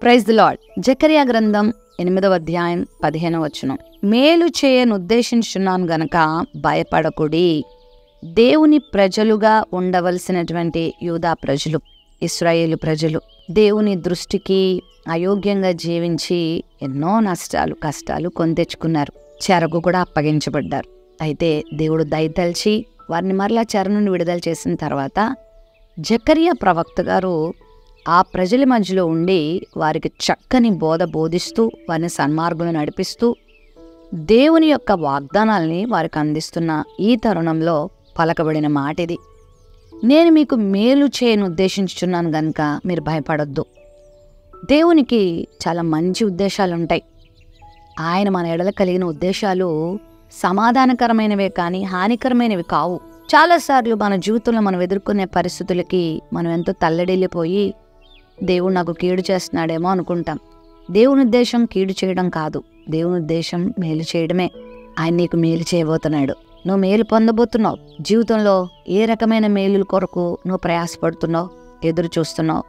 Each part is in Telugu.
Praise the lord. జకర్యా గ్రంథం 8వ అధ్యాయం 15వ వచనం. మేలు చేయనుద్దేశించున్నాను గనక భయపడకుడి. దేవుని ప్రజలుగా ఉండవలసినటువంటి యూదా ప్రజలు, ఇశ్రాయేలు ప్రజలు దేవుని దృష్టికి అయోగ్యంగా జీవించి ఎన్నో నష్టాలు కష్టాలు కొని తెచ్చుకున్నారు. చెరకు కూడా అప్పగించబడ్డారు. అయితే దేవుడు దయతలిచి వారిని మరలా చెర నుండి విడుదల చేసిన తర్వాత జకర్యా ప్రవక్త గారు ఆ ప్రజల మధ్యలో ఉండి వారికి చక్కని బోధ బోధిస్తూ వారిని సన్మార్గంలో నడిపిస్తూ దేవుని యొక్క వాగ్దానాల్ని వారికి అందిస్తున్న ఈ తరుణంలో పలకబడిన మాట ఇది. నేను మీకు మేలు చేయను ఉద్దేశించుచున్నాను గనుక మీరు భయపడొద్దు. దేవునికి చాలా మంచి ఉద్దేశాలుంటాయి. ఆయన మన ఎడల కలిగిన ఉద్దేశాలు సమాధానకరమైనవే కానీ హానికరమైనవి కావు. చాలాసార్లు మన జీవితంలో మనం ఎదుర్కొనే పరిస్థితులకి మనం ఎంతో తల్లడిల్లిపోయి దేవుడు నాకు కీడు చేస్తున్నాడేమో అనుకుంటాం. దేవుని ఉద్దేశం కీడు చేయడం కాదు, దేవుని ఉద్దేశం మేలు చేయడమే. ఆయన నీకు మేలు చేయబోతున్నాడు. నువ్వు మేలు పొందబోతున్నావు. జీవితంలో ఏ రకమైన మేలుల కొరకు నువ్వు ప్రయాసపడుతున్నావు, ఎదురు చూస్తున్నావు.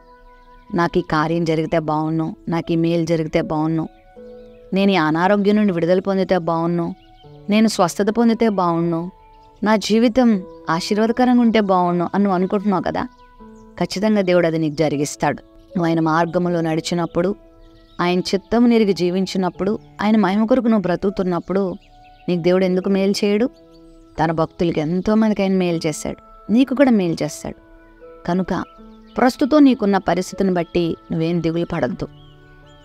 నాకు ఈ కార్యం జరిగితే బాగున్ను, నాకు ఈ మేలు జరిగితే బాగున్ను, నేను ఈ అనారోగ్యం నుండి విడుదల పొందితే బాగున్ను, నేను స్వస్థత పొందితే బాగున్ను, నా జీవితం ఆశీర్వాదకరంగా ఉంటే బాగున్ను అని నువ్వు అనుకుంటున్నావు కదా. ఖచ్చితంగా దేవుడు అది నీకు జరిగిస్తాడు. నువ్వు ఆయన మార్గంలో నడిచినప్పుడు, ఆయన చిత్తము నెరిగి జీవించినప్పుడు, ఆయన మహిమ కొరకు నువ్వు బ్రతుకుతున్నప్పుడు నీకు దేవుడు ఎందుకు మేలు చేయడు? తన భక్తులకి ఎంతోమందికి ఆయన మేలు చేశాడు, నీకు కూడా మేలు చేస్తాడు. కనుక ప్రస్తుతం నీకున్న పరిస్థితిని బట్టి నువ్వేం దిగులు పడద్దు.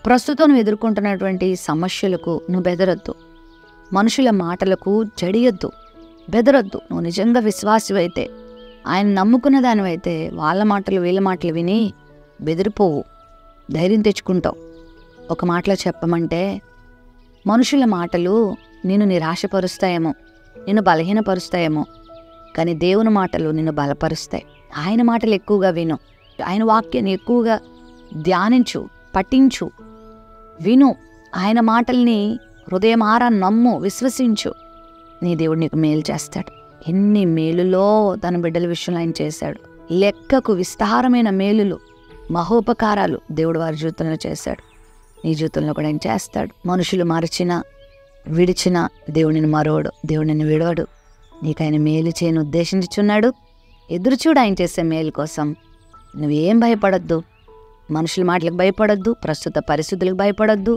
ప్రస్తుతం నువ్వు ఎదుర్కొంటున్నటువంటి సమస్యలకు నువ్వు బెదరొద్దు. మనుషుల మాటలకు జడియొద్దు, బెదరొద్దు. నువ్వు నిజంగా విశ్వాసివైతే, ఆయన నమ్ముకున్న దానివైతే వాళ్ళ మాటలు వీళ్ళ మాటలు విని బెదిరిపోవు, ధైర్యం తెచ్చుకుంటావు. ఒక మాటలో చెప్పమంటే, మనుషుల మాటలు నిన్ను నిరాశపరుస్తాయేమో, నిన్ను బలహీనపరుస్తాయేమో, కానీ దేవుని మాటలు నిన్ను బలపరుస్తాయి. ఆయన మాటలు ఎక్కువగా విను, ఆయన వాక్యాన్ని ఎక్కువగా ధ్యానించు, పఠించు, విను. ఆయన మాటల్ని హృదయమారా నమ్ము, విశ్వసించు. నీ దేవుడు నీకు మేలు చేస్తాడు. ఎన్ని మేలులో తన బిడ్డల విషయంలో ఆయన చేశాడు. లెక్కకు విస్తారమైన మేలులు, మహోపకారాలు దేవుడు వారి జీవితంలో చేశాడు. నీ జీవితంలో కూడా ఆయన చేస్తాడు. మనుషులు మరచినా విడిచినా దేవుడు నిన్ను మరోడు, దేవుడు నిన్ను విడవడు. నీకు ఆయన మేలు చేయని ఉద్దేశించుచున్నాడు. ఎదురుచూడు ఆయన చేసే మేలు కోసం. నువ్వేం భయపడొద్దు, మనుషుల మాటలకు భయపడొద్దు, ప్రస్తుత పరిస్థితులకు భయపడొద్దు,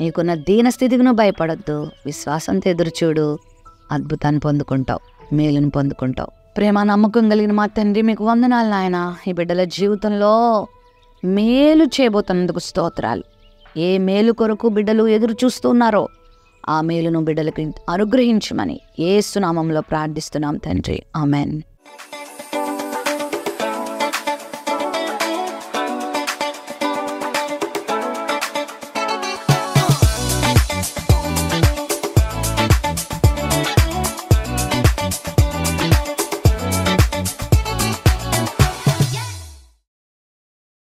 నీకున్న దీనస్థితికి నువ్వు భయపడొద్దు. విశ్వాసంతో ఎదురుచూడు, అద్భుతాన్ని పొందుకుంటావు, మేలును పొందుకుంటావు. ప్రేమ నమ్మకం కలిగిన మా తండ్రి, మీకు వందనాలు నాయన. ఈ బిడ్డల జీవితంలో మేలు చేయబోతున్నందుకు స్తోత్రాలు. ఏ మేలు కొరకు బిడ్డలు ఎదురు చూస్తున్నారో ఆ మేలును బిడ్డలకు అనుగ్రహించమని యేసు నామములో ప్రార్థిస్తున్నాం తండ్రి. ఆమెన్.